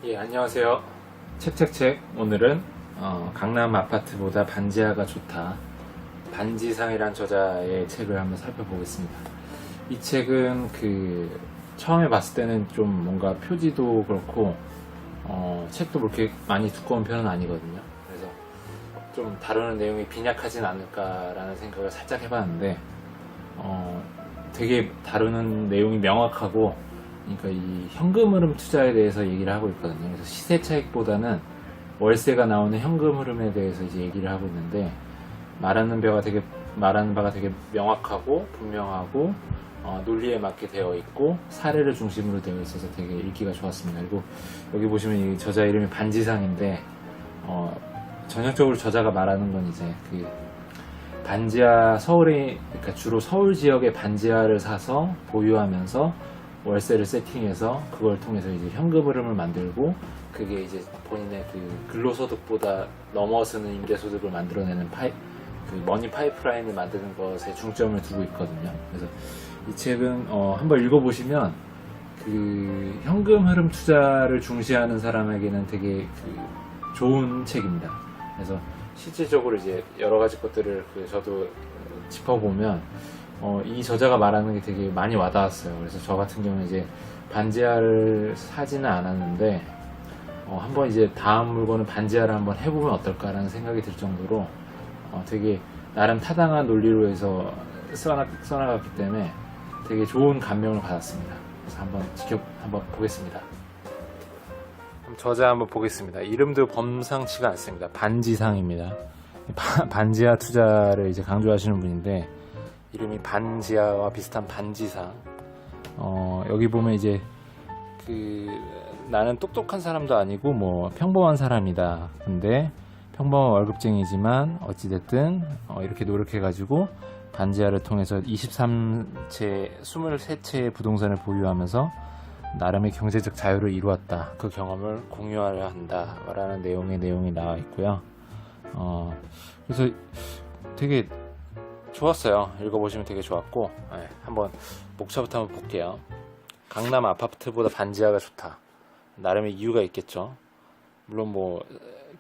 예, 안녕하세요. 책책책. 오늘은 강남 아파트보다 반지하가 좋다. 반지상이란 저자의 책을 한번 살펴보겠습니다. 이 책은 처음에 봤을 때는 좀 뭔가 표지도 그렇고 책도 그렇게 많이 두꺼운 편은 아니거든요. 그래서 좀 다루는 내용이 빈약하진 않을까라는 생각을 살짝 해봤는데 되게 다루는 내용이 명확하고, 그러니까 이 현금 흐름 투자에 대해서 얘기를 하고 있거든요. 그래서 시세 차익보다는 월세가 나오는 현금 흐름에 대해서 이제 얘기를 하고 있는데, 말하는 바가 되게 명확하고 분명하고 논리에 맞게 되어 있고 사례를 중심으로 되어 있어서 되게 읽기가 좋았습니다. 그리고 여기 보시면 이 저자 이름이 반지상인데, 전형적으로 저자가 말하는 건 이제 반지하 그러니까 주로 서울 지역의 반지하를 사서 보유하면서 월세를 세팅해서 그걸 통해서 이제 현금 흐름을 만들고, 그게 이제 본인의 근로소득보다 넘어서는 임대소득을 만들어내는 머니 파이프라인을 만드는 것에 중점을 두고 있거든요. 그래서 이 책은 한번 읽어보시면 현금 흐름 투자를 중시하는 사람에게는 되게 좋은 책입니다. 그래서 실질적으로 이제 여러 가지 것들을 저도 짚어보면 이 저자가 말하는 게 되게 많이 와닿았어요. 그래서 저 같은 경우는 이제 반지하를 사지는 않았는데 한번 이제 다음 물건은 반지하를 한번 해보면 어떨까라는 생각이 들 정도로 되게 나름 타당한 논리로 해서 써나갔기 때문에 되게 좋은 감명을 받았습니다. 그래서 한번 보겠습니다. 저자 한번 보겠습니다. 이름도 범상치가 않습니다. 반지상입니다. 반지하 투자를 이제 강조하시는 분인데, 이름이 반지하와 비슷한 반지상. 여기 보면 이제 나는 똑똑한 사람도 아니고 뭐 평범한 사람이다. 근데 평범한 월급쟁이지만 어찌됐든 이렇게 노력해가지고 반지하를 통해서 23채의 부동산을 보유하면서 나름의 경제적 자유를 이루었다. 그 경험을 공유하려 한다. 라는 내용이 나와 있고요. 그래서 되게 좋았어요. 읽어보시면 되게 좋았고, 한번 목차부터 한번 볼게요. 강남 아파트보다 반지하가 좋다. 나름의 이유가 있겠죠. 물론 뭐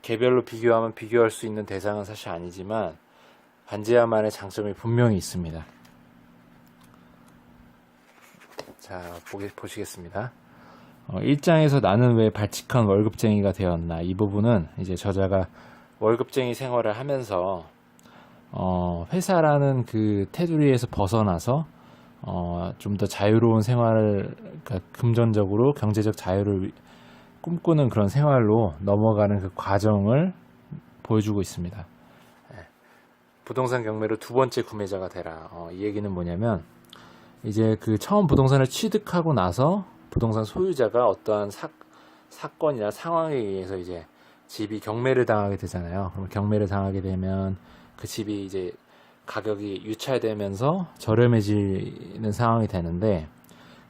개별로 비교하면 비교할 수 있는 대상은 사실 아니지만 반지하만의 장점이 분명히 있습니다. 자, 보시겠습니다. 1장에서 나는 왜 발칙한 월급쟁이가 되었나, 이 부분은 이제 저자가 월급쟁이 생활을 하면서 회사라는 테두리에서 벗어나서 좀 더 자유로운 생활을, 그러니까 금전적으로 경제적 자유를 꿈꾸는 그런 생활로 넘어가는 그 과정을 보여주고 있습니다. 부동산 경매로 두 번째 구매자가 되라. 이 얘기는 뭐냐면, 이제 처음 부동산을 취득하고 나서 부동산 소유자가 어떠한 사건이나 상황에 의해서 이제 집이 경매를 당하게 되잖아요. 그럼 경매를 당하게 되면 그 집이 이제 가격이 유찰되면서 저렴해지는 상황이 되는데,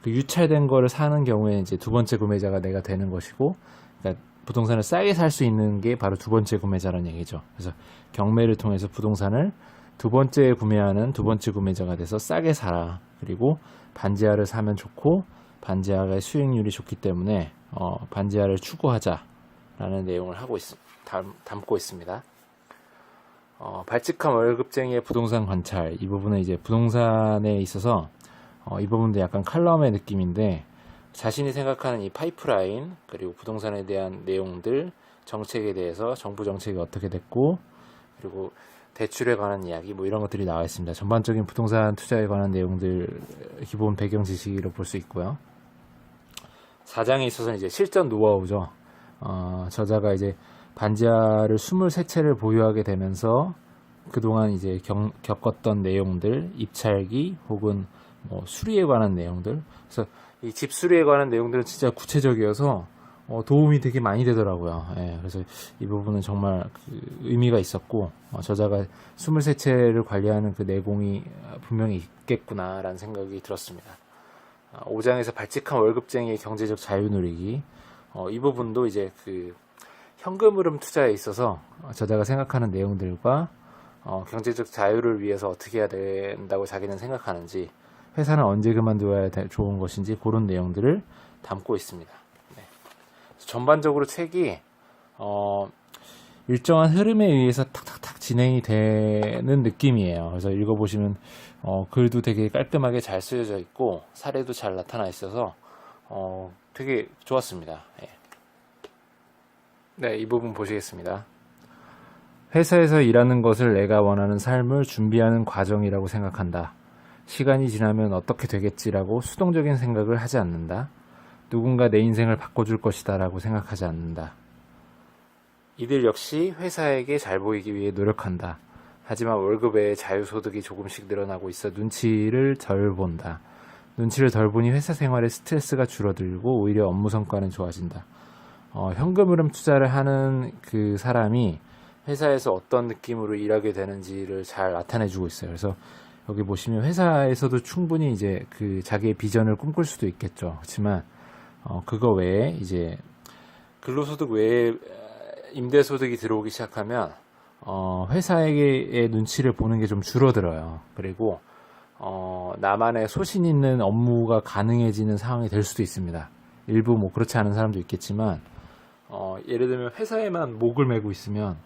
그 유찰된 거를 사는 경우에 이제 두 번째 구매자가 내가 되는 것이고, 그러니까 부동산을 싸게 살 수 있는 게 바로 두 번째 구매자라는 얘기죠. 그래서 경매를 통해서 부동산을 두 번째 구매하는 두 번째 구매자가 돼서 싸게 사라. 그리고 반지하를 사면 좋고 반지하의 수익률이 좋기 때문에 반지하를 추구하자라는 내용을 담고 있습니다. 발칙한 월급쟁이의 부동산 관찰, 이 부분은 이제 부동산에 있어서 이 부분도 약간 칼럼의 느낌인데, 자신이 생각하는 이 파이프라인, 그리고 부동산에 대한 내용들, 정책에 대해서 정부 정책이 어떻게 됐고, 그리고 대출에 관한 이야기, 뭐 이런 것들이 나와 있습니다. 전반적인 부동산 투자에 관한 내용들, 기본 배경 지식으로 볼 수 있고요. 4장에 있어서는 이제 실전 노하우죠. 저자가 이제 반지하를 23채를 보유하게 되면서 그동안 이제 겪었던 내용들, 입찰기 혹은 뭐 수리에 관한 내용들. 그래서 이 집 수리에 관한 내용들은 진짜 구체적이어서 도움이 되게 많이 되더라고요. 그래서 이 부분은 정말 의미가 있었고, 저자가 23채를 관리하는 그 내공이 분명히 있겠구나라는 생각이 들었습니다. 5장에서 발칙한 월급쟁이의 경제적 자유 누리기. 이 부분도 이제 현금 흐름 투자에 있어서 저자가 생각하는 내용들과 경제적 자유를 위해서 어떻게 해야 된다고 자기는 생각하는지, 회사는 언제 그만둬야 좋은 것인지, 그런 내용들을 담고 있습니다. 전반적으로 책이 일정한 흐름에 의해서 탁탁탁 진행이 되는 느낌이에요. 그래서 읽어보시면 글도 되게 깔끔하게 잘 쓰여져 있고 사례도 잘 나타나 있어서 되게 좋았습니다. 예. 네, 이 부분 보시겠습니다. 회사에서 일하는 것을 내가 원하는 삶을 준비하는 과정이라고 생각한다. 시간이 지나면 어떻게 되겠지라고 수동적인 생각을 하지 않는다. 누군가 내 인생을 바꿔줄 것이다 라고 생각하지 않는다. 이들 역시 회사에게 잘 보이기 위해 노력한다. 하지만 월급 외에 자유소득이 조금씩 늘어나고 있어 눈치를 덜 본다. 눈치를 덜 보니 회사 생활에 스트레스가 줄어들고 오히려 업무 성과는 좋아진다. 현금 흐름 투자를 하는 그 사람이 회사에서 어떤 느낌으로 일하게 되는지를 잘 나타내주고 있어요. 그래서 여기 보시면 회사에서도 충분히 이제 그 자기의 비전을 꿈꿀 수도 있겠죠. 그렇지만 그거 외에 이제 근로소득 외에 임대소득이 들어오기 시작하면 회사에게의 눈치를 보는 게 좀 줄어들어요. 그리고 나만의 소신 있는 업무가 가능해지는 상황이 될 수도 있습니다. 일부 뭐 그렇지 않은 사람도 있겠지만 예를 들면 회사에만 목을 메고 있으면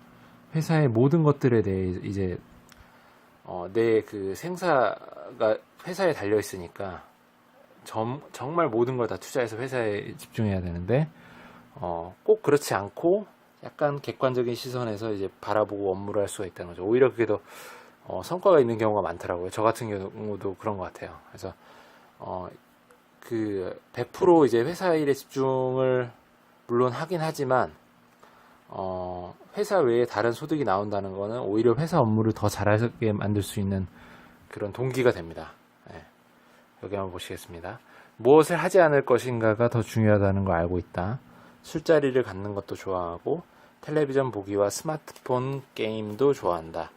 회사의 모든 것들에 대해 이제 내 그 생사가 회사에 달려 있으니까 정말 모든 걸 다 투자해서 회사에 집중해야 되는데 꼭 그렇지 않고 약간 객관적인 시선에서 이제 바라보고 업무를 할 수가 있다는 거죠. 오히려 그게 더 성과가 있는 경우가 많더라고요. 저 같은 경우도 그런 것 같아요. 그래서 그 100% 이제 회사 일에 집중을 물론 하긴 하지만 회사 외에 다른 소득이 나온다는 거는 오히려 회사 업무를 더 잘하게 만들 수 있는 그런 동기가 됩니다. 네. 여기 한번 보시겠습니다. 무엇을 하지 않을 것인가가 더 중요하다는 걸 알고 있다. 술자리를 갖는 것도 좋아하고 텔레비전 보기와 스마트폰 게임도 좋아한다.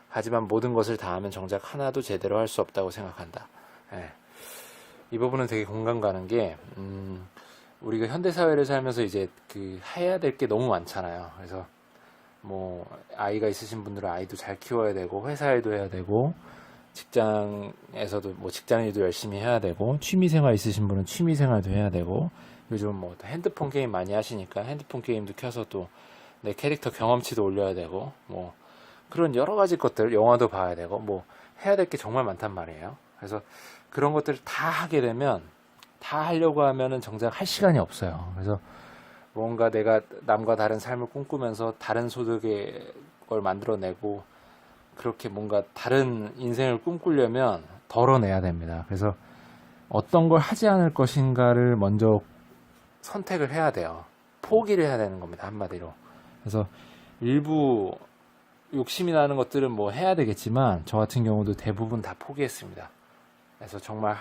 하지만 모든 것을 다 하면 정작 하나도 제대로 할 수 없다고 생각한다. 네. 이 부분은 되게 공감 가는 게 우리가 현대사회를 살면서 이제 그 해야 될 게 너무 많잖아요. 그래서 뭐 아이가 있으신 분들은 아이도 잘 키워야 되고 회사 일도 해야 되고 직장에서도 뭐 직장 일도 열심히 해야 되고 취미생활 있으신 분은 취미생활도 해야 되고 요즘 뭐 핸드폰 게임 많이 하시니까 핸드폰 게임도 켜서 또 내 캐릭터 경험치도 올려야 되고 뭐 그런 여러 가지 것들 영화도 봐야 되고 뭐 해야 될 게 정말 많단 말이에요. 그래서 그런 것들을 다 하게 되면 다 하려고 하면은 정작 할 시간이 없어요. 그래서 뭔가 내가 남과 다른 삶을 꿈꾸면서 다른 소득의 걸 만들어내고 그렇게 뭔가 다른 인생을 꿈꾸려면 덜어내야 됩니다. 그래서 어떤 걸 하지 않을 것인가를 먼저 선택을 해야 돼요. 포기를 해야 되는 겁니다. 한마디로. 그래서 일부 욕심이 나는 것들은 뭐 해야 되겠지만 저 같은 경우도 대부분 다 포기했습니다. 그래서 정말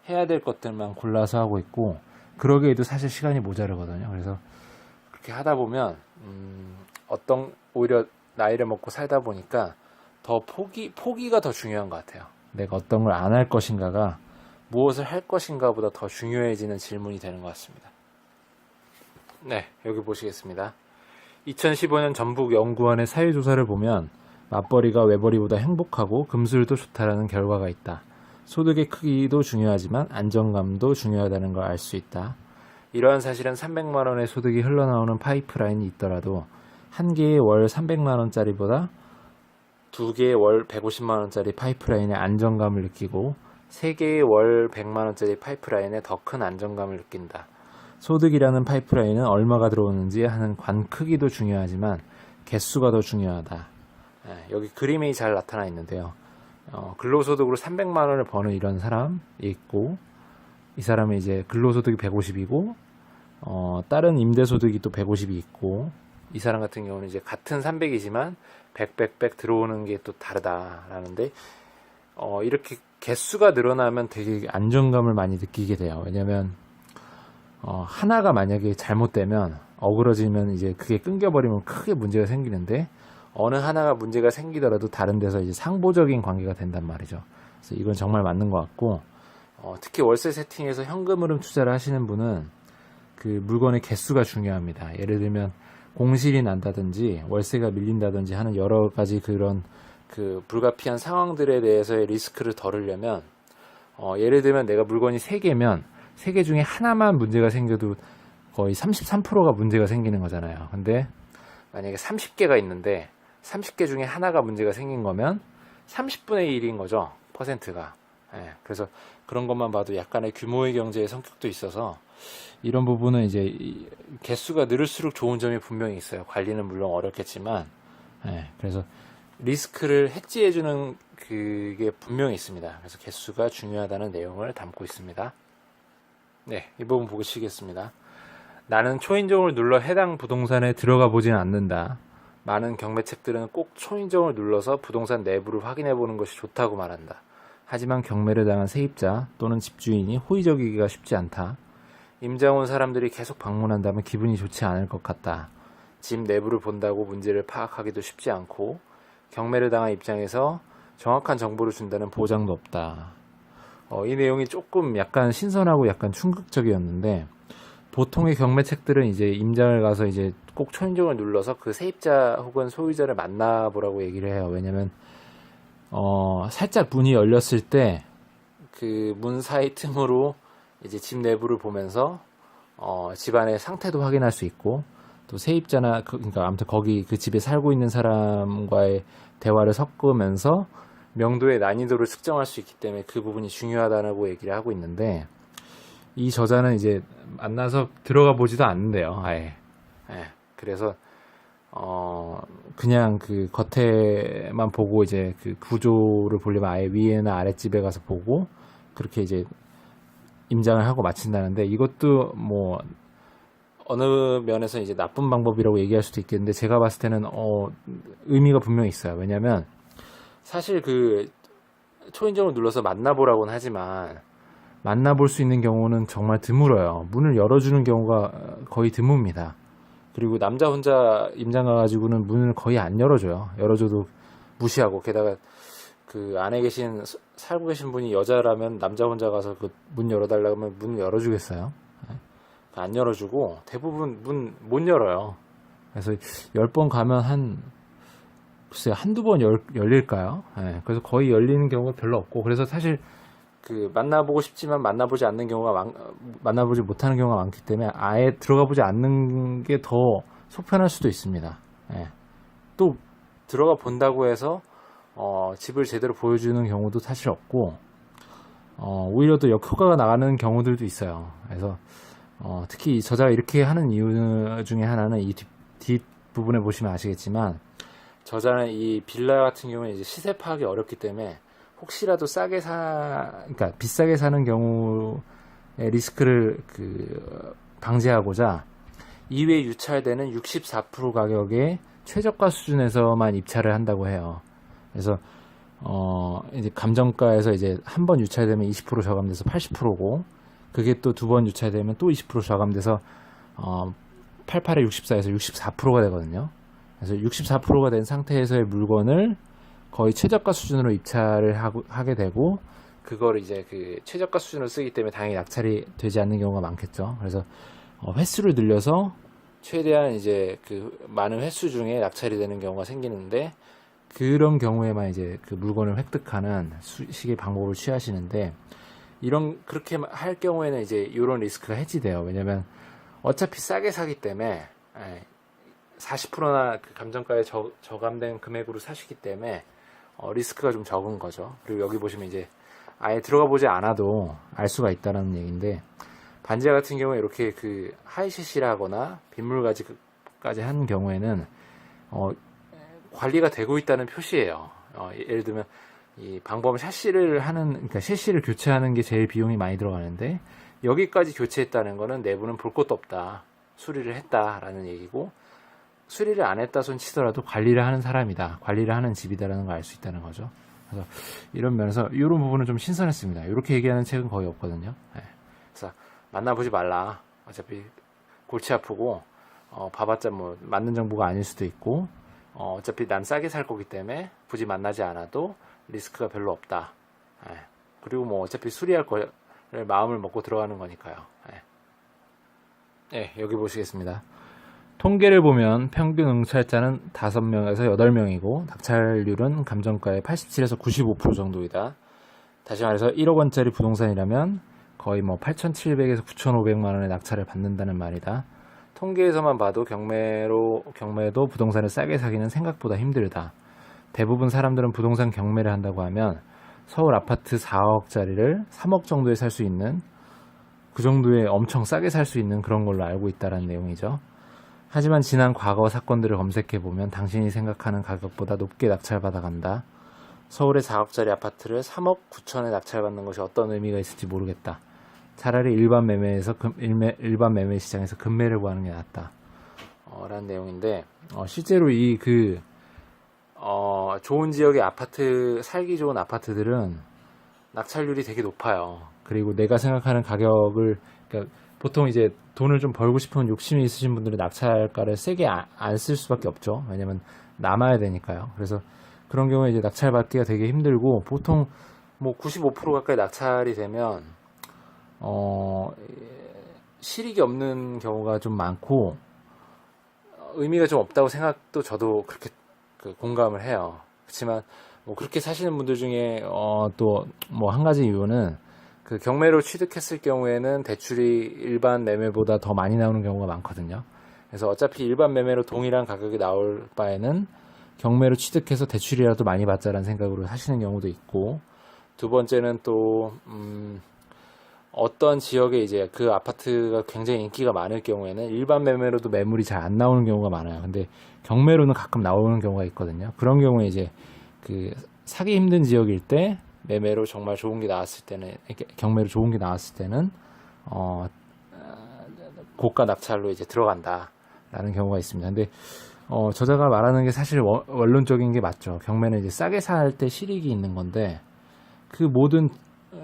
해야 될 것들만 골라서 하고 있고 그러기에도 사실 시간이 모자르거든요. 그래서 그렇게 하다 보면 오히려 나이를 먹고 살다 보니까 더 포기가 더 중요한 것 같아요. 내가 어떤 걸 안 할 것인가가 무엇을 할 것인가 보다 더 중요해지는 질문이 되는 것 같습니다. 네, 여기 보시겠습니다. 2015년 전북연구원의 사회조사를 보면 맞벌이가 외벌이보다 행복하고 금술도 좋다라는 결과가 있다. 소득의 크기도 중요하지만 안정감도 중요하다는 걸 알 수 있다. 이러한 사실은 300만 원의 소득이 흘러나오는 파이프라인이 있더라도 한 개의 월 300만 원짜리보다 두 개의 월 150만 원짜리 파이프라인의 안정감을 느끼고 세 개의 월 100만 원짜리 파이프라인에 더 큰 안정감을 느낀다. 소득이라는 파이프라인은 얼마가 들어오는지 하는 관 크기도 중요하지만 개수가 더 중요하다. 여기 그림이 잘 나타나 있는데요. 근로소득으로 300만 원을 버는 이런 사람이 있고 이 사람은 이제 근로소득이 150이고 다른 임대소득이 또 150이 있고 이 사람 같은 경우는 이제 같은 300이지만 100 들어오는 게 또 다르다라는데 이렇게 개수가 늘어나면 되게 안정감을 많이 느끼게 돼요. 왜냐면 하나가 만약에 잘못되면 어그러지면 이제 그게 끊겨버리면 크게 문제가 생기는데 어느 하나가 문제가 생기더라도 다른 데서 이제 상보적인 관계가 된단 말이죠. 그래서 이건 정말 맞는 것 같고 특히 월세 세팅에서 현금 흐름 투자를 하시는 분은 그 물건의 개수가 중요합니다. 예를 들면 공실이 난다든지 월세가 밀린다든지 하는 여러 가지 그런 그 불가피한 상황들에 대해서의 리스크를 덜으려면 예를 들면 내가 물건이 3개면 3개 중에 하나만 문제가 생겨도 거의 33%가 문제가 생기는 거잖아요. 근데 만약에 30개가 있는데 30개 중에 하나가 문제가 생긴 거면 30분의 1인 거죠. 퍼센트가. 예, 그래서 그런 것만 봐도 약간의 규모의 경제의 성격도 있어서 이런 부분은 이제 개수가 늘을수록 좋은 점이 분명히 있어요. 관리는 물론 어렵겠지만, 예, 그래서 리스크를 해지해주는 그게 분명히 있습니다. 그래서 개수가 중요하다는 내용을 담고 있습니다. 네, 이 부분 보시겠습니다. 나는 초인종을 눌러 해당 부동산에 들어가 보진 않는다. 많은 경매책들은 꼭 초인종을 눌러서 부동산 내부를 확인해 보는 것이 좋다고 말한다. 하지만 경매를 당한 세입자 또는 집주인이 호의적이기가 쉽지 않다. 임장 온 사람들이 계속 방문한다면 기분이 좋지 않을 것 같다. 집 내부를 본다고 문제를 파악하기도 쉽지 않고 경매를 당한 입장에서 정확한 정보를 준다는 보장도 없다. 이 내용이 조금 약간 신선하고 약간 충격적이었는데 보통의 경매책들은 이제 임장을 가서 이제 꼭 초인종을 눌러서 그 세입자 혹은 소유자를 만나보라고 얘기를 해요. 왜냐면 살짝 문이 열렸을 때 그 문 사이 틈으로 이제 집 내부를 보면서 집안의 상태도 확인할 수 있고 또 세입자나 그러니까 아무튼 거기 그 집에 살고 있는 사람과의 대화를 섞으면서 명도의 난이도를 측정할 수 있기 때문에 그 부분이 중요하다고 얘기를 하고 있는데 이 저자는 이제 만나서 들어가 보지도 않는데요. 아예. 예. 그래서 그냥 그 겉에만 보고 이제 그 구조를 보려면 아예 위에나 아랫집에 가서 보고 그렇게 이제 임장을 하고 마친다는데 이것도 뭐 어느 면에서 이제 나쁜 방법이라고 얘기할 수도 있겠는데 제가 봤을 때는 의미가 분명히 있어요. 왜냐면 사실 그 초인종을 눌러서 만나보라고는 하지만 만나볼 수 있는 경우는 정말 드물어요. 문을 열어주는 경우가 거의 드뭅니다. 그리고 남자 혼자 임장 가가지고는 문을 거의 안 열어줘요. 열어줘도 무시하고 게다가 그 안에 살고 계신 분이 여자라면 남자 혼자 가서 그 문 열어달라고 하면 문을 열어주겠어요? 안 열어주고 대부분 문 못 열어요. 그래서 10번 가면 글쎄요, 한두 번 열릴까요? 네, 그래서 거의 열리는 경우가 별로 없고 그래서 사실 그 만나보고 싶지만 만나보지 못하는 경우가 많기 때문에 아예 들어가 보지 않는 게 더 속편할 수도 있습니다. 예. 또 들어가 본다고 해서 집을 제대로 보여주는 경우도 사실 없고 오히려 또 역효과가 나가는 경우들도 있어요. 그래서 특히 저자가 이렇게 하는 이유 중에 하나는 이 뒷 부분에 보시면 아시겠지만 저자는 이 빌라 같은 경우는 이제 시세 파악이 어렵기 때문에 혹시라도 그러니까 비싸게 사는 경우의 리스크를 방지하고자 이외에 유찰되는 64% 가격의 최저가 수준에서만 입찰을 한다고 해요. 그래서 이제 감정가에서 이제 한 번 유찰되면 20% 저감돼서 80%고 그게 또 두 번 유찰되면 또 20% 저감돼서 88에 64에서 64%가 되거든요. 그래서 64%가 된 상태에서의 물건을 거의 최저가 수준으로 입찰을 하게 되고 그걸 이제 그 최저가 수준으로 쓰기 때문에 당연히 낙찰이 되지 않는 경우가 많겠죠. 그래서 횟수를 늘려서 최대한 이제 그 많은 횟수 중에 낙찰이 되는 경우가 생기는데 그런 경우에만 이제 그 물건을 획득하는 식의 방법을 취하시는데 그렇게 할 경우에는 이제 이런 리스크가 해지돼요. 왜냐면 어차피 싸게 사기 때문에 40%나 그 감정가에 저감된 금액으로 사시기 때문에 리스크가 좀 적은 거죠. 그리고 여기 보시면 이제 아예 들어가 보지 않아도 알 수가 있다는 얘기인데 반지하 같은 경우에 이렇게 그 하이시시를 하거나 빗물까지 한 경우에는 관리가 되고 있다는 표시예요. 예를 들면 이 방범 그러니까 샤시를 교체하는 게 제일 비용이 많이 들어가는데 여기까지 교체했다는 거는 내부는 볼 것도 없다. 수리를 했다라는 얘기고 수리를 안 했다 손 치더라도 관리를 하는 사람이다. 관리를 하는 집이다라는 걸 알 수 있다는 거죠. 그래서 이런 면에서 이런 부분은 좀 신선했습니다. 이렇게 얘기하는 책은 거의 없거든요. 네. 그래서 만나보지 말라. 어차피 골치 아프고 봐봤자 뭐 맞는 정보가 아닐 수도 있고 어차피 난 싸게 살 거기 때문에 굳이 만나지 않아도 리스크가 별로 없다. 네. 그리고 뭐 어차피 수리할 거를 마음을 먹고 들어가는 거니까요. 네. 네, 여기 보시겠습니다. 통계를 보면 평균 응찰자는 5명에서 8명이고 낙찰률은 감정가의 87에서 95% 정도이다. 다시 말해서 1억 원짜리 부동산이라면 거의 뭐 8,700에서 9,500만 원의 낙찰을 받는다는 말이다. 통계에서만 봐도 경매도 부동산을 싸게 사기는 생각보다 힘들다. 대부분 사람들은 부동산 경매를 한다고 하면 서울 아파트 4억짜리를 3억 정도에 살 수 있는, 그 정도에 엄청 싸게 살 수 있는 그런 걸로 알고 있다는 내용이죠. 하지만 지난 과거 사건들을 검색해보면 당신이 생각하는 가격보다 높게 낙찰받아간다. 서울의 4억짜리 아파트를 3억 9천에 낙찰받는 것이 어떤 의미가 있을지 모르겠다. 차라리 일반 매매 시장에서 급매를 구하는 게 낫다. 라는 내용인데, 실제로 좋은 지역의 아파트, 살기 좋은 아파트들은 낙찰률이 되게 높아요. 그리고 내가 생각하는 가격을, 그러니까 보통 이제 돈을 좀 벌고 싶은 욕심이 있으신 분들은 낙찰가를 세게 안 쓸 수밖에 없죠. 왜냐면 남아야 되니까요. 그래서 그런 경우에 이제 낙찰받기가 되게 힘들고, 보통 뭐 95% 가까이 낙찰이 되면 실익이 없는 경우가 좀 많고, 의미가 좀 없다고 생각도 저도 그렇게 공감을 해요. 그렇지만 뭐 그렇게 사시는 분들 중에 또 뭐 한 가지 이유는 그 경매로 취득했을 경우에는 대출이 일반 매매보다 더 많이 나오는 경우가 많거든요. 그래서 어차피 일반 매매로 동일한 가격이 나올 바에는 경매로 취득해서 대출이라도 많이 받자라는 생각으로 하시는 경우도 있고, 두 번째는 또 어떤 지역에 이제 그 아파트가 굉장히 인기가 많을 경우에는 일반 매매로도 매물이 잘 안 나오는 경우가 많아요. 근데 경매로는 가끔 나오는 경우가 있거든요. 그런 경우에 이제 그 사기 힘든 지역일 때 매매로 정말 좋은 게 나왔을 때는, 경매로 좋은 게 나왔을 때는 고가 낙찰로 이제 들어간다라는 경우가 있습니다. 근데 저자가 말하는 게 사실 원론적인 게 맞죠. 경매는 이제 싸게 살 때 실익이 있는 건데, 그 모든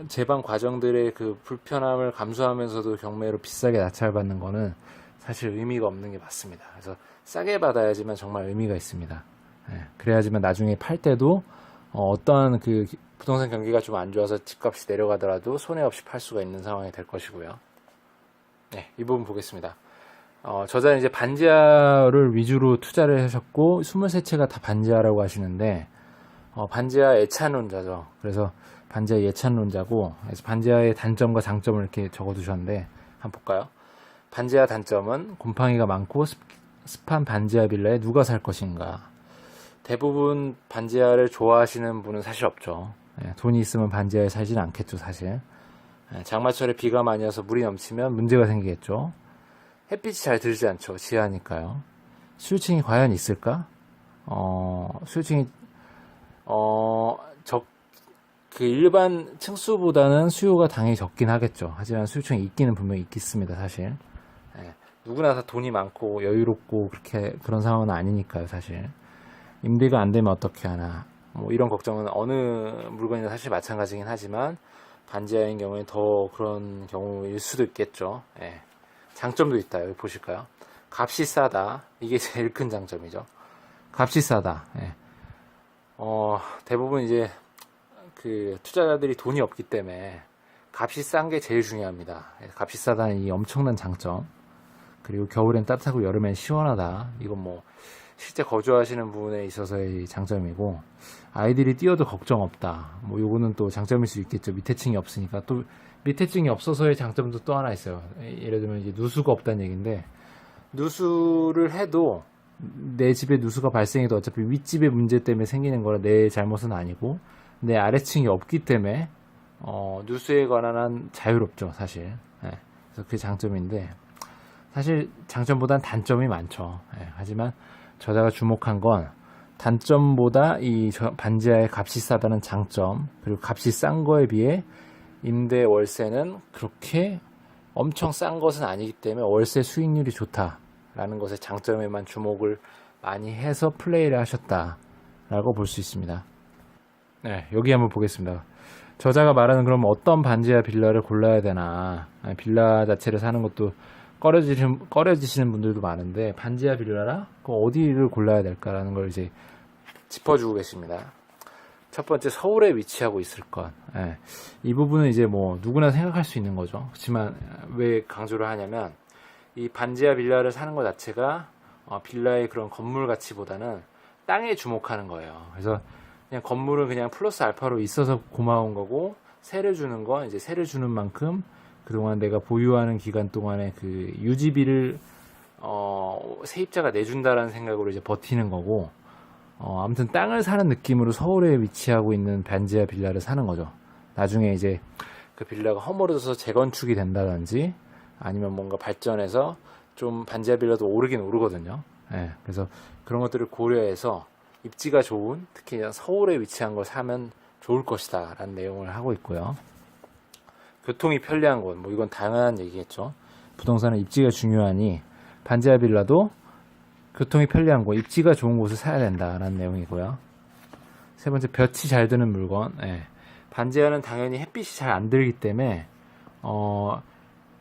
재반 과정들의 그 불편함을 감수하면서도 경매로 비싸게 낙찰받는 거는 사실 의미가 없는 게 맞습니다. 그래서 싸게 받아야지만 정말 의미가 있습니다. 그래야지만 나중에 팔 때도 어떤 그 부동산 경기가 좀 안 좋아서 집값이 내려가더라도 손해 없이 팔 수가 있는 상황이 될 것이고요. 이 부분 보겠습니다. 저자는 이제 반지하를 위주로 투자를 하셨고 23채가 다 반지하라고 하시는데, 반지하 애찬론자죠. 그래서 반지하 예찬론자고, 그래서 반지하의 단점과 장점을 이렇게 적어두셨는데 한번 볼까요? 반지하 단점은 곰팡이가 많고 습한 반지하 빌라에 누가 살 것인가. 대부분 반지하를 좋아하시는 분은 사실 없죠. 돈이 있으면 반지하에 살진 않겠죠, 사실. 장마철에 비가 많이 와서 물이 넘치면 문제가 생기겠죠. 햇빛이 잘 들지 않죠, 지하니까요. 수요층이 과연 있을까? 수요층이 그 일반 층수보다는 수요가 당연히 적긴 하겠죠. 하지만 수요층이 있기는 분명히 있겠습니다, 사실. 누구나 다 돈이 많고 여유롭고 그런 상황은 아니니까요, 사실. 임대가 안 되면 어떻게 하나. 뭐 이런 걱정은 어느 물건이나 사실 마찬가지긴 하지만 반지하인 경우에 더 그런 경우일 수도 있겠죠. 장점도 있다. 여기 보실까요? 값이 싸다. 이게 제일 큰 장점이죠. 값이 싸다. 대부분 이제 그 투자자들이 돈이 없기 때문에 값이 싼 게 제일 중요합니다. 값이 싸다는 이 엄청난 장점. 그리고 겨울엔 따뜻하고 여름엔 시원하다. 이건 뭐 실제 거주하시는 분에 있어서의 장점이고, 아이들이 뛰어도 걱정 없다. 뭐 요거는 또 장점일 수 있겠죠. 밑에 층이 없으니까. 또 밑에 층이 없어서의 장점도 또 하나 있어요. 예를 들면 이제 누수가 없다는 얘기인데, 누수를 해도 내 집에 누수가 발생해도 어차피 윗집의 문제 때문에 생기는 거라 내 잘못은 아니고, 내 아래층이 없기 때문에 누수에 관한 한 자유롭죠, 사실. 그래서 그게 장점인데, 사실 장점보단 단점이 많죠. 하지만 저자가 주목한 건 단점보다 이 반지하의 값이 싸다는 장점, 그리고 값이 싼 거에 비해 임대 월세는 그렇게 엄청 싼 것은 아니기 때문에 월세 수익률이 좋다라는 것의 장점에만 주목을 많이 해서 플레이를 하셨다라고 볼 수 있습니다. 여기 한번 보겠습니다. 저자가 말하는 그럼 어떤 반지하 빌라를 골라야 되나. 빌라 자체를 사는 것도 꺼려지시는 분들도 많은데, 반지하 빌라라? 그럼 어디를 골라야 될까라는 걸 이제 짚어주고 계십니다. 첫 번째, 서울에 위치하고 있을 것. 이 부분은 이제 뭐 누구나 생각할 수 있는 거죠. 그렇지만 왜 강조를 하냐면, 이 반지하 빌라를 사는 것 자체가 빌라의 그런 건물 가치보다는 땅에 주목하는 거예요. 그래서 그냥 건물은 그냥 플러스 알파로 있어서 고마운 거고, 세를 주는 건 이제 세를 주는 만큼 그동안 내가 보유하는 기간 동안에 그 유지비를 세입자가 내준다라는 생각으로 이제 버티는 거고, 아무튼 땅을 사는 느낌으로 서울에 위치하고 있는 반지하 빌라를 사는 거죠. 나중에 이제 그 빌라가 허물어져서 재건축이 된다든지 아니면 뭔가 발전해서 좀 반지하 빌라도 오르긴 오르거든요. 예, 그래서 그런 것들을 고려해서 입지가 좋은, 특히 서울에 위치한 걸 사면 좋을 것이다 라는 내용을 하고 있고요. 교통이 편리한 곳, 뭐 이건 당연한 얘기겠죠. 부동산은 입지가 중요하니 반지하 빌라도 교통이 편리한 곳, 입지가 좋은 곳을 사야 된다라는 내용이고요. 세 번째, 볕이 잘 드는 물건. 예. 반지하는 당연히 햇빛이 잘 안 들기 때문에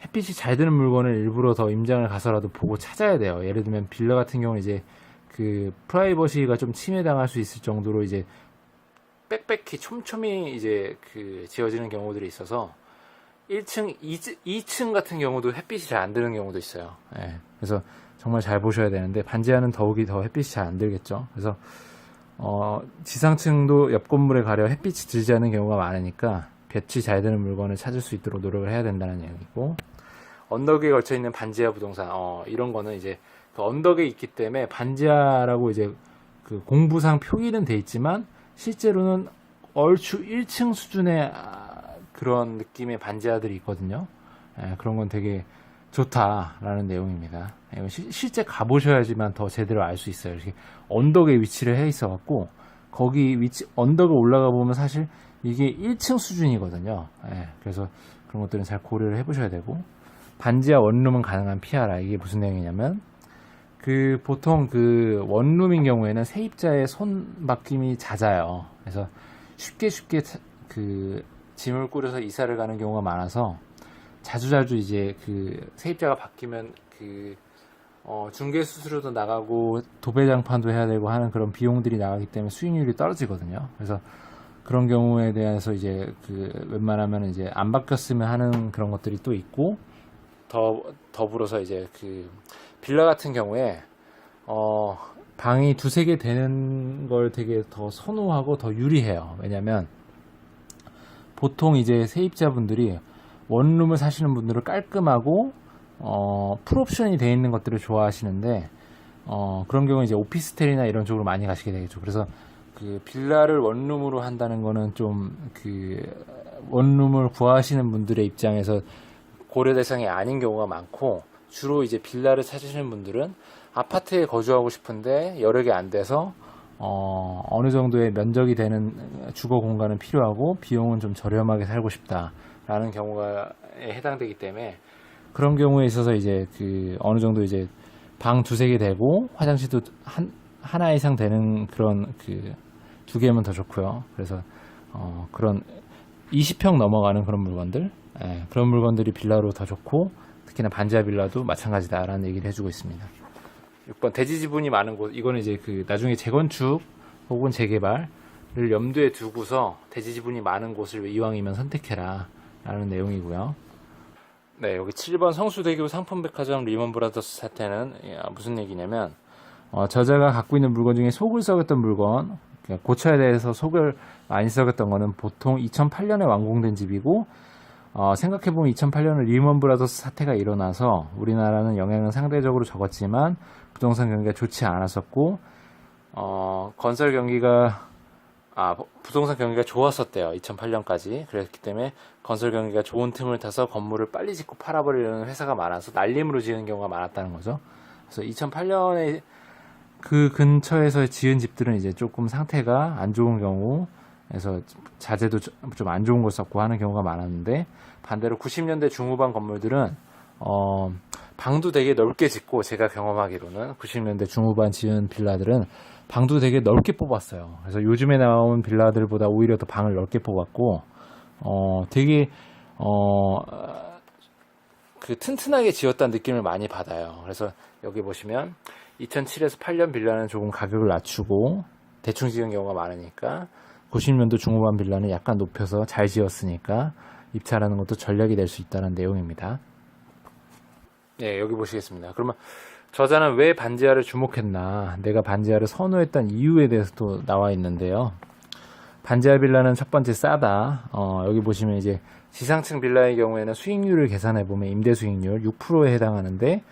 햇빛이 잘 드는 물건을 일부러 더 임장을 가서라도 보고 찾아야 돼요. 예를 들면 빌라 같은 경우는 이제 그 프라이버시가 좀 침해당할 수 있을 정도로 이제 빽빽히 촘촘히 이제 그 지어지는 경우들이 있어서 1층, 2층 같은 경우도 햇빛이 잘 안 드는 경우도 있어요. 예. 그래서 정말 잘 보셔야 되는데 반지하는 더욱이 더 햇빛이 잘 안 들겠죠. 그래서 지상층도 옆 건물에 가려 햇빛이 들지 않는 경우가 많으니까 볕이 잘 드는 물건을 찾을 수 있도록 노력을 해야 된다는 얘기고, 언덕에 걸쳐 있는 반지하 부동산, 이런 거는 이제 그 언덕에 있기 때문에 반지하라고 이제 그 공부상 표기는 돼 있지만 실제로는 얼추 1층 수준의 그런 느낌의 반지하들이 있거든요. 예, 그런 건 되게 좋다라는 내용입니다. 예, 실제 가보셔야지만 더 제대로 알 수 있어요. 이렇게 언덕에 위치를 해 있어갖고 거기 위치 언덕을 올라가 보면 사실 이게 1층 수준이거든요. 예, 그래서 그런 것들은 잘 고려를 해보셔야 되고, 반지하 원룸은 가능한 피하라. 이게 무슨 내용이냐면 그 보통 그 원룸인 경우에는 세입자의 손바뀜이 잦아요. 그래서 쉽게 그 짐을 꾸려서 이사를 가는 경우가 많아서 자주 이제 그 세입자가 바뀌면 그 중개 수수료도 나가고 도배장판도 해야 되고 하는 그런 비용들이 나가기 때문에 수익률이 떨어지거든요. 그래서 그런 경우에 대해서 이제 그 웬만하면 이제 안 바뀌었으면 하는 그런 것들이 또 있고, 더불어서 이제 그 빌라 같은 경우에 방이 두세 개 되는 걸 되게 더 선호하고 더 유리해요. 왜냐면 보통 이제 세입자분들이 원룸을 사시는 분들은 깔끔하고 풀옵션이 되어 있는 것들을 좋아하시는데, 그런 경우는 이제 오피스텔이나 이런 쪽으로 많이 가시게 되겠죠. 그래서 그 빌라를 원룸으로 한다는 거는 좀 그 원룸을 구하시는 분들의 입장에서 고려 대상이 아닌 경우가 많고, 주로 이제 빌라를 찾으시는 분들은 아파트에 거주하고 싶은데 여력이 안 돼서 어느 정도의 면적이 되는 주거 공간은 필요하고 비용은 좀 저렴하게 살고 싶다라는 경우가 해당되기 때문에, 그런 경우에 있어서 이제 그 어느 정도 이제 방 두세 개 되고 화장실도 하나 이상 되는 그런 그 두 개면 더 좋고요. 그래서 그런 20평 넘어가는 그런 물건들, 그런 물건들이 빌라로 더 좋고, 특히나 반지하 빌라도 마찬가지다라는 얘기를 해주고 있습니다. 6번, 대지 지분이 많은 곳. 이거는 이제 그 나중에 재건축 혹은 재개발을 염두에 두고서 대지 지분이 많은 곳을 이왕이면 선택해라 라는 내용이고요. 네, 여기 7번 성수대교 상품백화점 리먼브라더스 사태는 무슨 얘기냐면, 저자가 갖고 있는 물건 중에 속을 썩였던 물건, 고쳐야 돼서 속을 많이 썩였던 거는 보통 2008년에 완공된 집이고, 생각해보면 2008년에 리먼브라더스 사태가 일어나서 우리나라는 영향은 상대적으로 적었지만 부동산 경기가 좋지 않았었고, 부동산 경기가 좋았었대요. 2008년까지. 그랬기 때문에 건설 경기가 좋은 틈을 타서 건물을 빨리 짓고 팔아버리려는 회사가 많아서 날림으로 지은 경우가 많았다는 거죠. 그래서 2008년에 그 근처에서 지은 집들은 이제 조금 상태가 안 좋은 경우, 그래서 자재도 좀 안 좋은 걸 썼고 하는 경우가 많았는데, 반대로 90년대 중후반 건물들은 방도 되게 넓게 짓고, 제가 경험하기로는 90년대 중후반 지은 빌라들은 방도 되게 넓게 뽑았어요. 그래서 요즘에 나온 빌라들보다 오히려 더 방을 넓게 뽑았고, 되게 그 튼튼하게 지었다는 느낌을 많이 받아요. 그래서 여기 보시면 2007에서 8년 빌라는 조금 가격을 낮추고 대충 지은 경우가 많으니까, 90년도 중후반 빌라는 약간 높여서 잘 지었으니까 입찰하는 것도 전략이 될 수 있다는 내용입니다. 네, 여기 보시겠습니다. 그러면 저자는 왜 반지하를 주목했나, 내가 반지하를 선호했던 이유에 대해서도 나와 있는데요. 반지하 빌라는 첫 번째 싸다. 여기 보시면 이제 지상층 빌라의 경우에는 수익률을 계산해 보면 임대 수익률 6%에 해당하는데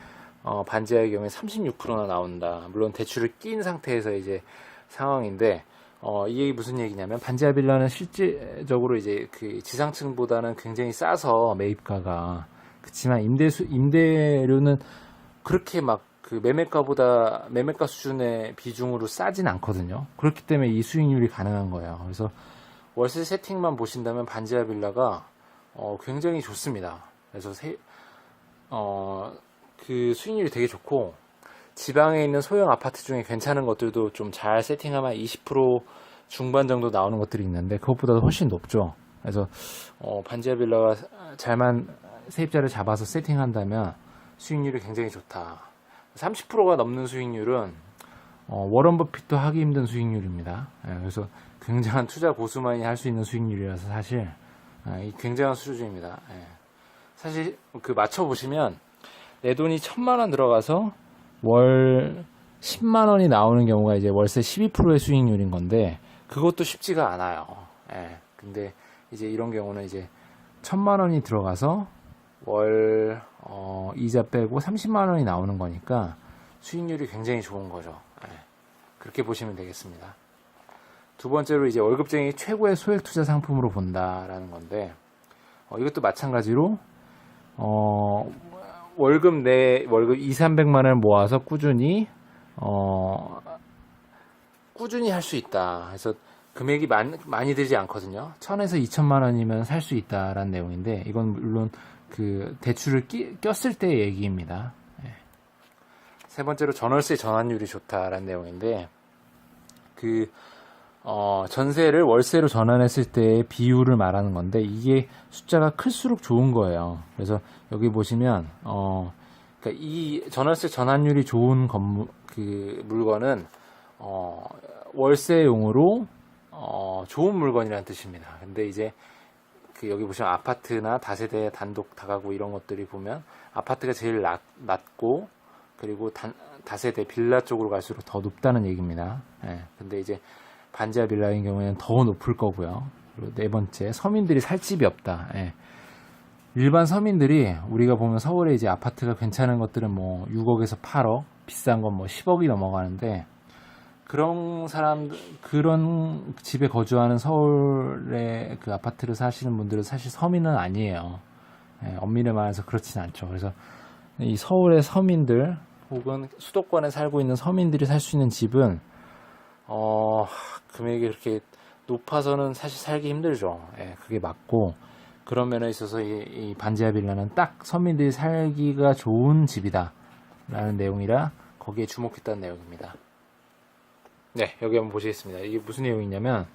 반지하의 경우에 36%나 나온다. 물론 대출을 낀 상태에서 이제 상황인데 이 얘기 무슨 얘기냐면 반지하 빌라는 실질적으로 이제 그 지상층보다는 굉장히 싸서 매입가가 그렇지만 임대료는 그렇게 막 그 매매가 수준의 비중으로 싸진 않거든요. 그렇기 때문에 이 수익률이 가능한 거예요. 그래서 월세 세팅만 보신다면 반지하 빌라가 굉장히 좋습니다. 그래서 그 수익률이 되게 좋고 지방에 있는 소형 아파트 중에 괜찮은 것들도 좀 잘 세팅하면 20% 중반 정도 나오는 것들이 있는데 그것보다도 훨씬 높죠. 그래서 반지하 빌라가 잘만 세입자를 잡아서 세팅한다면 수익률이 굉장히 좋다. 30%가 넘는 수익률은 워런 버핏도 하기 힘든 수익률입니다. 그래서 굉장한 투자 고수만이 할 수 있는 수익률이라서 사실 굉장한 수준입니다. 사실 그 맞춰보시면 내 돈이 1,000만 원 들어가서 월 10만 원이 나오는 경우가 이제 월세 12%의 수익률인 건데 그것도 쉽지가 않아요. 근데 이제 이런 경우는 이제 1,000만 원이 들어가서 월 이자 빼고 30만 원이 나오는 거니까 수익률이 굉장히 좋은 거죠. 그렇게 보시면 되겠습니다. 두 번째로 이제 월급쟁이 최고의 소액 투자 상품으로 본다라는 건데 이것도 마찬가지로 월급 2, 300만 원을 모아서 꾸준히 할 수 있다. 그래서 금액이 많이 들지 않거든요. 1,000에서 2,000만 원이면 살 수 있다라는 내용인데 이건 물론 그 대출을 꼈을 때의 얘기입니다. 세 번째로 전월세 전환율이 좋다라는 내용인데 그 전세를 월세로 전환했을 때의 비율을 말하는 건데 이게 숫자가 클수록 좋은 거예요. 그래서 여기 보시면 그러니까 이 전월세 전환율이 좋은 물건은 월세용으로 좋은 물건이라는 뜻입니다. 근데 이제 그 여기 보시면 아파트나 다세대 단독 다가구 이런 것들이 보면 아파트가 제일 낮고 그리고 다세대 빌라 쪽으로 갈수록 더 높다는 얘기입니다. 근데 이제 반지하 빌라인 경우에는 더 높을 거고요. 그리고 네 번째, 서민들이 살 집이 없다. 일반 서민들이 우리가 보면 서울에 이제 아파트가 괜찮은 것들은 뭐 6억에서 8억, 비싼 건 뭐 10억이 넘어가는데 그런 집에 거주하는 서울의 그 아파트를 사시는 분들은 사실 서민은 아니에요. 엄밀히 말해서 그렇진 않죠. 그래서 이 서울의 서민들 혹은 수도권에 살고 있는 서민들이 살 수 있는 집은 금액이 그렇게 높아서는 사실 살기 힘들죠. 그게 맞고 그런 면에 있어서 이 반지하 빌라는 딱 서민들이 살기가 좋은 집이다 라는 내용이라 거기에 주목했다는 내용입니다. 네, 여기 한번 보시겠습니다. 이게 무슨 내용이냐면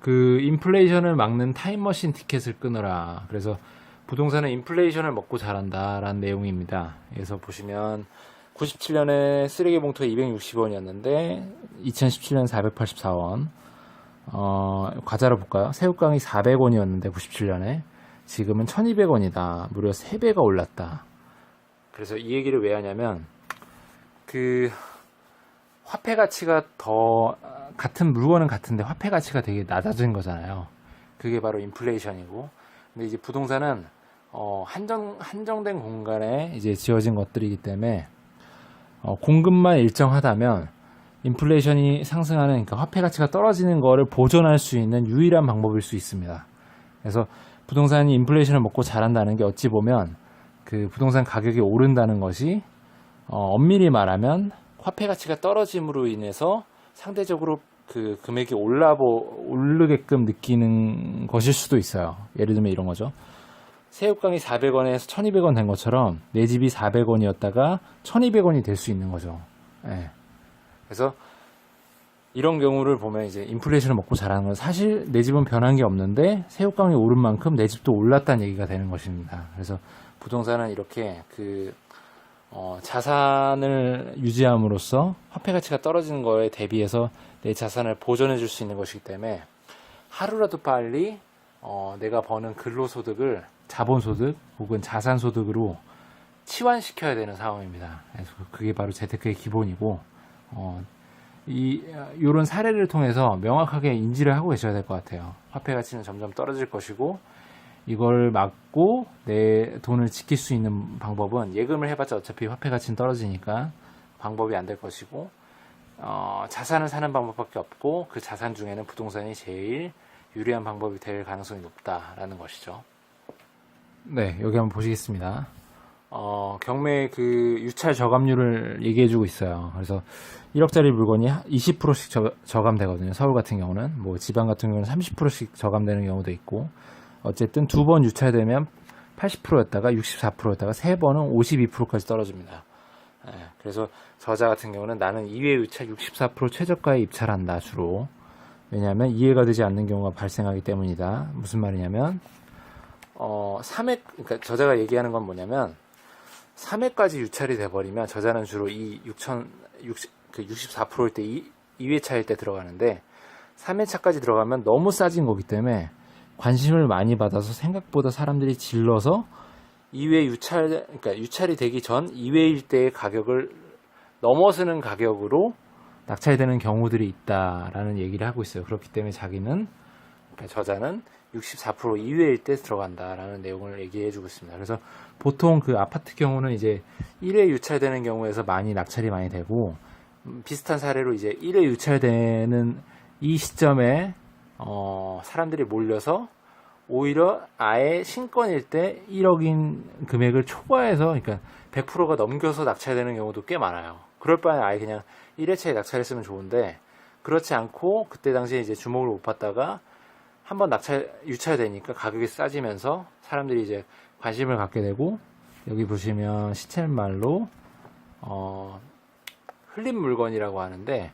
그 인플레이션을 막는 타임머신 티켓을 끊어라. 그래서 부동산은 인플레이션을 먹고 자란다 라는 내용입니다. 그래서 보시면 97년에 쓰레기 봉투가 260원이었는데 2017년 484원. 과자로 볼까요? 새우깡이 400원이었는데 97년에 지금은 1200원이다. 무려 3배가 올랐다. 그래서 이 얘기를 왜 하냐면 그 화폐 가치가 같은 물건은 같은데 화폐 가치가 되게 낮아진 거잖아요. 그게 바로 인플레이션이고 근데 이제 부동산은 한정된 공간에 이제 지어진 것들이기 때문에 공급만 일정하다면 인플레이션이 상승하는 그러니까 화폐 가치가 떨어지는 거를 보존할 수 있는 유일한 방법일 수 있습니다. 그래서 부동산이 인플레이션을 먹고 자란다는 게 어찌 보면 그 부동산 가격이 오른다는 것이 엄밀히 말하면 화폐 가치가 떨어짐으로 인해서 상대적으로 그 금액이 오르게끔 느끼는 것일 수도 있어요. 예를 들면 이런 거죠. 새우깡이 400원에서 1200원 된 것처럼 내 집이 400원이었다가 1200원이 될 수 있는 거죠. 그래서 이런 경우를 보면 이제 인플레이션을 먹고 자라는 건 사실 내 집은 변한 게 없는데 새우깡이 오른 만큼 내 집도 올랐다는 얘기가 되는 것입니다. 그래서 부동산은 이렇게 자산을 유지함으로써 화폐 가치가 떨어지는 거에 대비해서 내 자산을 보존해 줄 수 있는 것이기 때문에 하루라도 빨리 내가 버는 근로소득을 자본소득 혹은 자산소득으로 치환시켜야 되는 상황입니다. 그래서 그게 바로 재테크의 기본이고 이런 사례를 통해서 명확하게 인지를 하고 계셔야 될 것 같아요. 화폐 가치는 점점 떨어질 것이고 이걸 막고 내 돈을 지킬 수 있는 방법은 예금을 해봤자 어차피 화폐 가치는 떨어지니까 방법이 안 될 것이고 자산을 사는 방법밖에 없고 그 자산 중에는 부동산이 제일 유리한 방법이 될 가능성이 높다라는 것이죠. 네, 여기 한번 보시겠습니다. 경매 그 유찰 저감률을 얘기해주고 있어요. 그래서 1억짜리 물건이 20%씩 저감되거든요. 서울 같은 경우는 뭐 지방 같은 경우는 30%씩 저감되는 경우도 있고 어쨌든 두 번 유찰되면 80%였다가 64%였다가 세 번은 52%까지 떨어집니다. 그래서 저자 같은 경우는 나는 2회 유찰 64% 최저가에 입찰한다 주로. 왜냐하면 이해가 되지 않는 경우가 발생하기 때문이다. 무슨 말이냐면 3회 그러니까 저자가 얘기하는 건 뭐냐면 3회까지 유찰이 돼버리면 저자는 주로 이 64%일 때 2회 차일 때 들어가는데 3회 차까지 들어가면 너무 싸진 거기 때문에 관심을 많이 받아서 생각보다 사람들이 질러서 2회 그러니까 유찰이 되기 전 2회일 때의 가격을 넘어서는 가격으로 낙찰되는 경우들이 있다라는 얘기를 하고 있어요. 그렇기 때문에 자기는 그러니까 저자는 64% 2회일 때 들어간다라는 내용을 얘기해 주고 있습니다. 그래서 보통 그 아파트 경우는 이제 1회 유찰되는 경우에서 많이 낙찰이 많이 되고 비슷한 사례로 이제 1회 유찰되는 이 시점에 사람들이 몰려서 오히려 아예 신건일 때 1억인 금액을 초과해서 그러니까 100%가 넘겨서 낙찰되는 경우도 꽤 많아요. 그럴 바에 아예 그냥 1회차에 낙찰했으면 좋은데 그렇지 않고 그때 당시에 이제 주목을 못 받다가 한번 유찰되니까 가격이 싸지면서 사람들이 이제 관심을 갖게 되고 여기 보시면 시쳇말로 흘린 물건이라고 하는데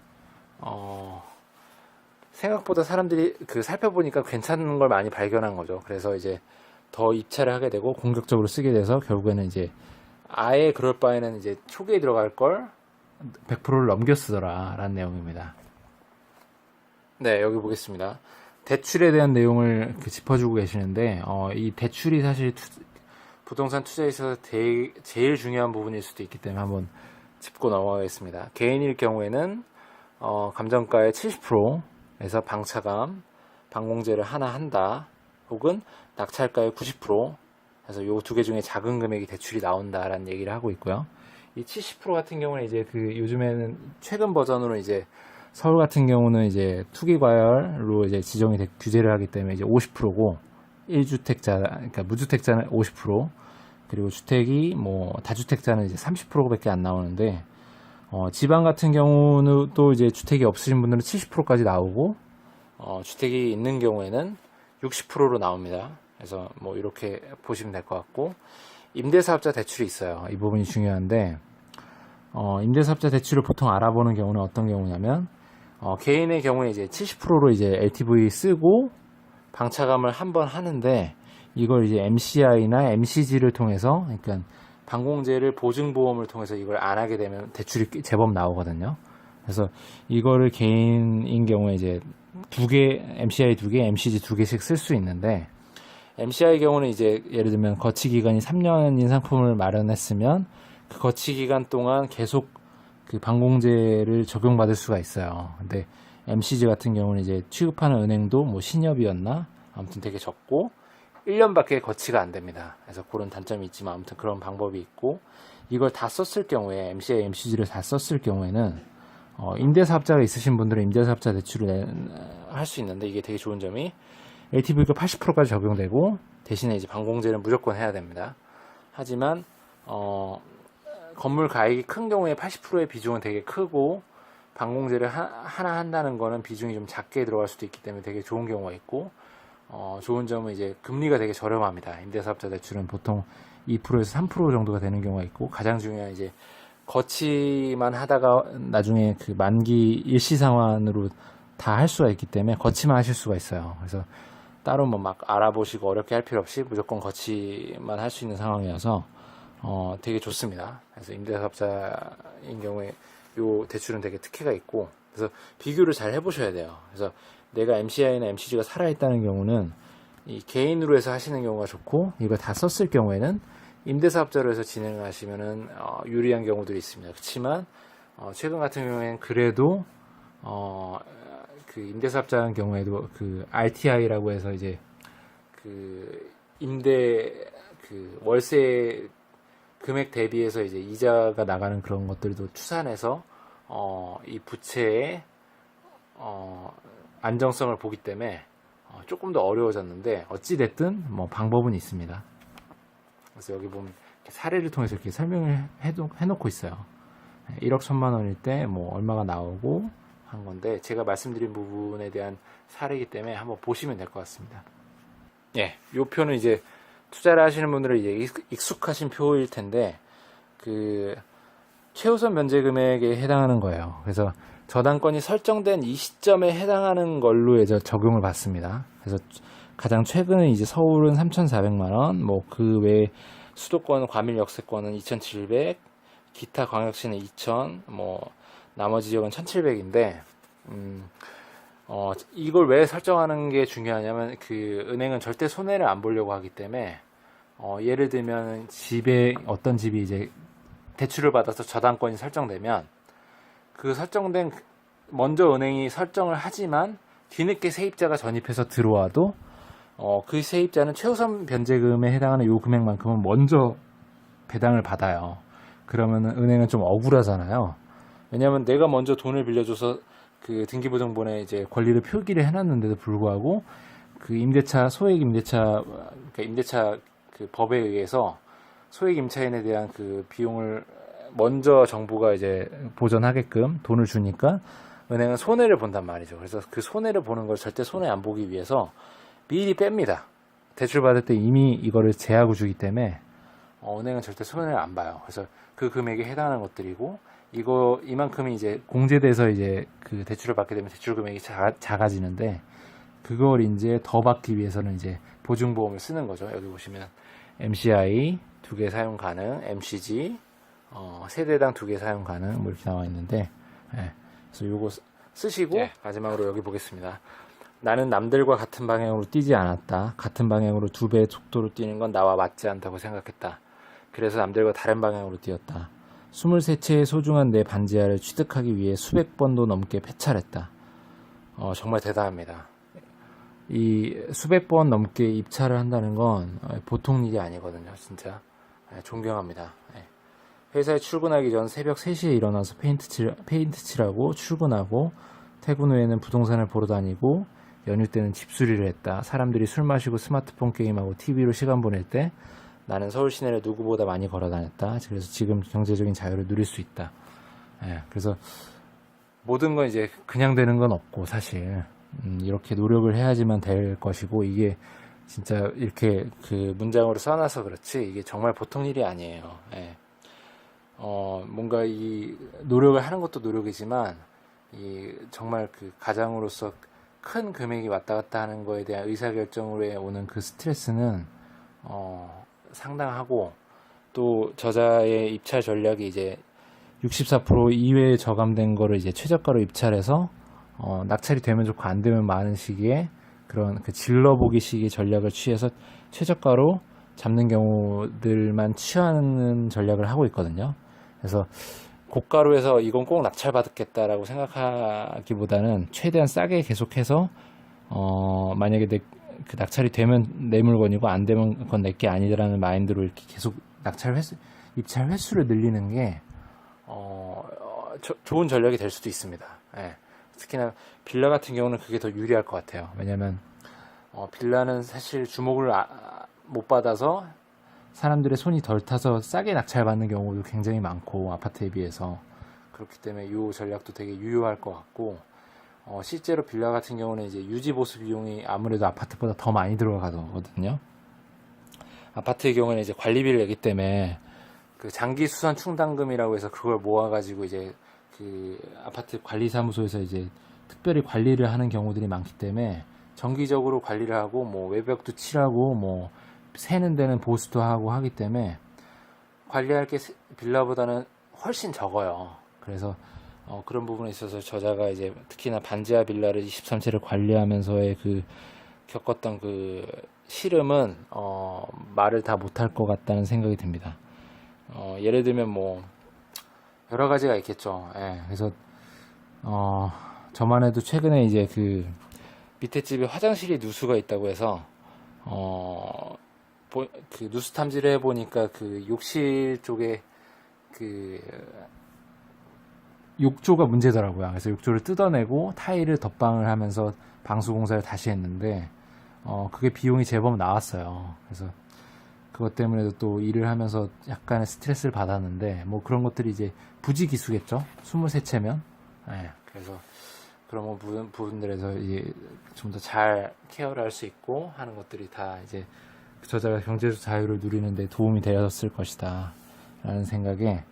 생각보다 사람들이 살펴보니까 괜찮은 걸 많이 발견한 거죠. 그래서 이제 더 입찰을 하게 되고 공격적으로 쓰게 돼서 결국에는 이제 아예 그럴 바에는 이제 초기에 들어갈 걸 100%를 넘겨 쓰더라 라는 내용입니다. 네, 여기 보겠습니다. 대출에 대한 내용을 짚어주고 계시는데 이 대출이 사실 부동산 투자에 있어서 제일 중요한 부분일 수도 있기 때문에 한번 짚고 넘어가겠습니다. 개인일 경우에는 감정가의 70%에서 방차감, 방공제를 하나 한다 혹은 낙찰가의 90% 그래서 요 두 개 중에 작은 금액이 대출이 나온다라는 얘기를 하고 있고요. 이 70% 같은 경우는 이제 요즘에는 최근 버전으로 이제 서울 같은 경우는 이제 투기과열로 이제 규제를 하기 때문에 이제 50%고 1주택자 그러니까 무주택자는 50% 그리고 주택이 뭐 다주택자는 이제 30%밖에 안 나오는데 지방 같은 경우는 또 이제 주택이 없으신 분들은 70%까지 나오고 주택이 있는 경우에는 60%로 나옵니다. 그래서 뭐 이렇게 보시면 될 것 같고 임대사업자 대출이 있어요. 이 부분이 중요한데 임대사업자 대출을 보통 알아보는 경우는 어떤 경우냐면 개인의 경우에 이제 70%로 이제 LTV 쓰고 방차감을 한번 하는데 이걸 이제 MCI나 MCG를 통해서 그러니까 방공제를 보증보험을 통해서 이걸 안 하게 되면 대출이 제법 나오거든요. 그래서 이거를 개인인 경우에 이제 MCI 2개, MCG 2개씩 쓸 수 있는데 MCI 경우는 이제 예를 들면 거치 기간이 3년인 상품을 마련했으면 그 거치 기간 동안 계속 그 방공제를 적용받을 수가 있어요. 근데 MCG 같은 경우는 이제 취급하는 은행도 뭐 신협이었나 아무튼 되게 적고 1년밖에 거치가 안 됩니다. 그래서 그런 단점이 있지만 아무튼 그런 방법이 있고 이걸 다 썼을 경우에 MCI, MCG를 다 썼을 경우에는 임대사업자가 있으신 분들은 임대사업자 대출을 할 수 있는데 이게 되게 좋은 점이 LTV가 80%까지 적용되고 대신에 이제 방공제는 무조건 해야 됩니다. 하지만 건물 가액이 큰 경우에 80%의 비중은 되게 크고 방공제를 하나 한다는 거는 비중이 좀 작게 들어갈 수도 있기 때문에 되게 좋은 경우가 있고 좋은 점은 이제 금리가 되게 저렴합니다. 임대사업자 대출은 보통 2%에서 3% 정도가 되는 경우가 있고 가장 중요한 이제 거치만 하다가 나중에 그 만기 일시상환으로 다 할 수가 있기 때문에 거치만 하실 수가 있어요. 그래서 따로 뭐 막 알아보시고 어렵게 할 필요 없이 무조건 거치만 할 수 있는 상황이어서 되게 좋습니다. 그래서 임대사업자인 경우에 요 대출은 되게 특혜가 있고 그래서 비교를 잘 해보셔야 돼요. 그래서 내가 MCI나 MCG가 살아있다는 경우는 이 개인으로 해서 하시는 경우가 좋고 이걸 다 썼을 경우에는 임대사업자로 해서 진행을 하시면은 유리한 경우들이 있습니다. 그렇지만 최근 같은 경우에는 그래도 그 임대사업자인 경우에도 그 RTI라고 해서 이제 그 임대 그 월세 금액 대비해서 이제 이자가 나가는 그런 것들도 추산해서 이 부채의 안정성을 보기 때문에 조금 더 어려워졌는데 어찌 됐든 뭐 방법은 있습니다. 그래서 여기 보면 사례를 통해서 이렇게 설명을 해놓고 있어요. 1억 1천만 원일 때 뭐 얼마가 나오고 한 건데 제가 말씀드린 부분에 대한 사례이기 때문에 한번 보시면 될 것 같습니다. 예, 이 표는 이제 투자를 하시는 분들은 이제 익숙하신 표일 텐데 그 최우선 면제 금액에 해당하는 거예요. 그래서 저당권이 설정된 이 시점에 해당하는 걸로 이제 적용을 받습니다. 그래서 가장 최근은 이제 서울은 3,400만 원, 뭐 그 외에 수도권 과밀 역세권은 2,700, 기타 광역시는 2,000, 뭐 나머지 지역은 1,700인데 이걸 왜 설정하는 게 중요하냐면 그 은행은 절대 손해를 안 보려고 하기 때문에 예를 들면 어떤 집이 이제 대출을 받아서 저당권이 설정되면 그 설정된 먼저 은행이 설정을 하지만 뒤늦게 세입자가 전입해서 들어와도 그 세입자는 최우선 변제금에 해당하는 요 금액만큼은 먼저 배당을 받아요. 그러면 은행은 좀 억울하잖아요. 왜냐하면 내가 먼저 돈을 빌려줘서 그 등기부등본에 이제 권리를 표기를 해놨는데도 불구하고 그 임대차 소액 임대차 그러니까 임대차 그 법에 의해서 소액 임차인에 대한 그 비용을 먼저 정부가 이제 보전하게끔 돈을 주니까 은행은 손해를 본단 말이죠. 그래서 그 손해를 보는 걸 절대 손해 안 보기 위해서 미리 뺍니다. 대출 받을 때 이미 이거를 제하고 주기 때문에 은행은 절대 손해를 안 봐요. 그래서 그 금액에 해당하는 것들이고 이만큼이 이제 공제돼서 이제 그 대출을 받게 되면 대출 금액이 작아지는데 그걸 이제 더 받기 위해서는 이제 보증보험을 쓰는 거죠. 여기 보시면 MCI 2개 사용 가능, MCG 세대당 2개 사용 가능 뭐 이렇게 나와 있는데 그래서 요거 쓰시고 마지막으로 여기 보겠습니다. 나는 남들과 같은 방향으로 뛰지 않았다. 같은 방향으로 2배의 속도로 뛰는 건 나와 맞지 않다고 생각했다. 그래서 남들과 다른 방향으로 뛰었다. 23채의 소중한 내 반지하를 취득하기 위해 수백 번도 넘게 폐찰했다. 정말 대단합니다. 이 수백 번 넘게 입찰을 한다는 건 보통 일이 아니거든요. 진짜 존경합니다. 회사에 출근하기 전 새벽 3시에 일어나서 페인트 칠하고 출근하고 퇴근 후에는 부동산을 보러 다니고 연휴 때는 집수리를 했다. 사람들이 술 마시고 스마트폰 게임하고 TV로 시간 보낼 때 나는 서울 시내를 누구보다 많이 걸어 다녔다. 그래서 지금 경제적인 자유를 누릴 수 있다. 그래서 모든 건 이제 그냥 되는 건 없고 사실 이렇게 노력을 해야지만 될 것이고 이게 진짜 이렇게 그 문장으로 써놔서 그렇지 이게 정말 보통 일이 아니에요. 뭔가 이 노력을 하는 것도 노력이지만 이 정말 그 가장으로서 큰 금액이 왔다 갔다 하는 거에 대한 의사결정으로 오는 그 스트레스는 상당하고 또 저자의 입찰 전략이 이제 64% 이외에 저감된 거를 이제 최저가로 입찰해서 낙찰이 되면 좋고 안 되면 많은 시기에 그런 그 질러보기 식의 전략을 취해서 최저가로 잡는 경우들만 취하는 전략을 하고 있거든요. 그래서 고가로 해서 이건 꼭 낙찰받겠다라고 생각하기보다는 최대한 싸게 계속해서 만약에 그 낙찰이 되면 내 물건이고 안 되면 그건 내게 아니라는 마인드로 이렇게 계속 입찰 횟수를 늘리는 게 좋은 전략이 될 수도 있습니다. 특히나 빌라 같은 경우는 그게 더 유리할 것 같아요. 왜냐면 빌라는 사실 주목을 못 받아서 사람들의 손이 덜 타서 싸게 낙찰받는 경우도 굉장히 많고 아파트에 비해서 그렇기 때문에 이 전략도 되게 유효할 것 같고 실제로 빌라 같은 경우는 이제 유지 보수 비용이 아무래도 아파트보다 더 많이 들어가거든요. 아파트의 경우는 이제 관리비를 내기 때문에 그 장기 수선 충당금이라고 해서 그걸 모아가지고 이제 그 아파트 관리사무소에서 이제 특별히 관리를 하는 경우들이 많기 때문에 정기적으로 관리를 하고 뭐 외벽도 칠하고 뭐 새는 데는 보수도 하고 하기 때문에 관리할 게 빌라보다는 훨씬 적어요. 그래서 그런 부분에 있어서 저자가 이제 특히나 반지하 빌라를 23채를 관리하면서의 그 겪었던 그 시름은 말을 다 못할 것 같다는 생각이 듭니다. 예를 들면 뭐 여러 가지가 있겠죠. 그래서 저만 해도 최근에 이제 그 밑에 집에 화장실이 누수가 있다고 해서 그 누수 탐지를 해보니까 그 욕실 쪽에 그 욕조가 문제더라고요. 그래서 욕조를 뜯어내고 타일을 덧방을 하면서 방수 공사를 다시 했는데 그게 비용이 제법 나왔어요. 그래서 그것 때문에도 또 일을 하면서 약간의 스트레스를 받았는데 뭐 그런 것들이 이제 부지기수겠죠. 23채면. 네, 그래서 그런 부분들에서 이제 좀 더 잘 케어를 할 수 있고 하는 것들이 다 이제 저자가 경제적 자유를 누리는 데 도움이 되었을 것이다 라는 생각에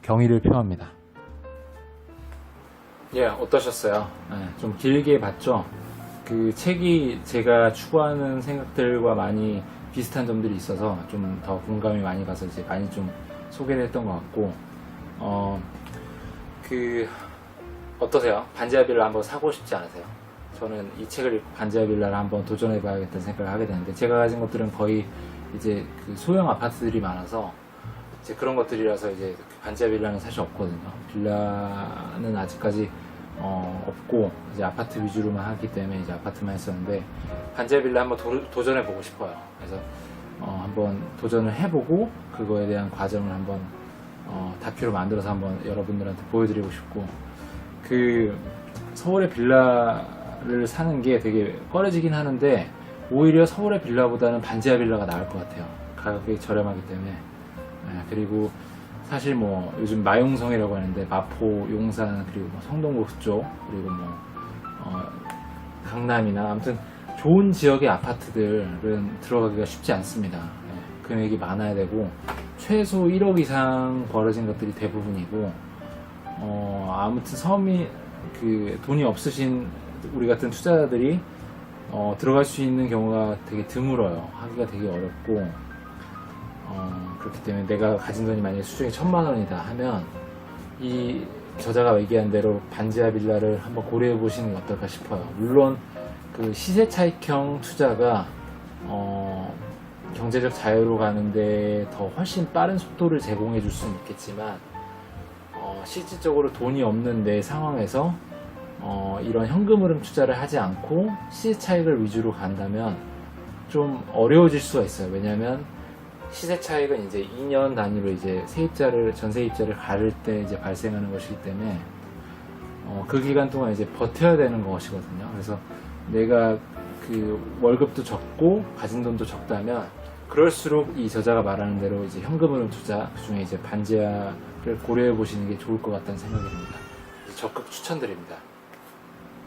경의를 표합니다. 예, 어떠셨어요? 네, 좀 길게 봤죠? 그 책이 제가 추구하는 생각들과 많이 비슷한 점들이 있어서 좀 더 공감이 많이 가서 이제 많이 좀 소개를 했던 것 같고, 어떠세요? 반지하빌라 한번 사고 싶지 않으세요? 저는 이 책을 읽고 반지하빌라를 한번 도전해봐야겠다는 생각을 하게 되는데, 제가 가진 것들은 거의 이제 그 소형 아파트들이 많아서 이제 그런 것들이라서 이제 반지하빌라는 사실 없거든요. 빌라는 아직까지 없고 이제 아파트 위주로만 하기 때문에 이제 아파트만 했었는데, 반지하빌라 한번 도전해보고 싶어요. 그래서 한번 도전을 해보고 그거에 대한 과정을 한번 다큐로 만들어서 한번 여러분들한테 보여드리고 싶고, 그 서울의 빌라를 사는 게 되게 꺼려지긴 하는데 오히려 서울의 빌라보다는 반지하빌라가 나을 것 같아요. 가격이 저렴하기 때문에. 그리고 사실 뭐 요즘 마용성이라고 하는데 마포, 용산, 그리고 뭐 성동구 그쪽, 그리고 뭐 강남이나 아무튼 좋은 지역의 아파트들은 들어가기가 쉽지 않습니다. 금액이 많아야 되고 최소 1억 이상 벌어진 것들이 대부분이고, 아무튼 그 돈이 없으신 우리 같은 투자자들이 들어갈 수 있는 경우가 되게 드물어요. 하기가 되게 어렵고, 그렇기 때문에 내가 가진 돈이 만약에 수중에 1,000만 원이다 하면 이 저자가 얘기한 대로 반지하빌라를 한번 고려해 보시는 게 어떨까 싶어요. 물론 그 시세 차익형 투자가 경제적 자유로 가는데 더 훨씬 빠른 속도를 제공해 줄 수는 있겠지만, 실질적으로 돈이 없는 내 상황에서 이런 현금 흐름 투자를 하지 않고 시세 차익을 위주로 간다면 좀 어려워질 수가 있어요. 왜냐하면 시세 차익은 이제 2년 단위로 이제 전세입자를 가를 때 이제 발생하는 것이기 때문에 그 기간 동안 이제 버텨야 되는 것이거든요. 그래서 내가 그 월급도 적고 가진 돈도 적다면 그럴수록 이 저자가 말하는 대로 이제 현금흐름 투자, 그 중에 이제 반지하를 고려해 보시는 게 좋을 것 같다는 생각이 듭니다. 적극 추천드립니다.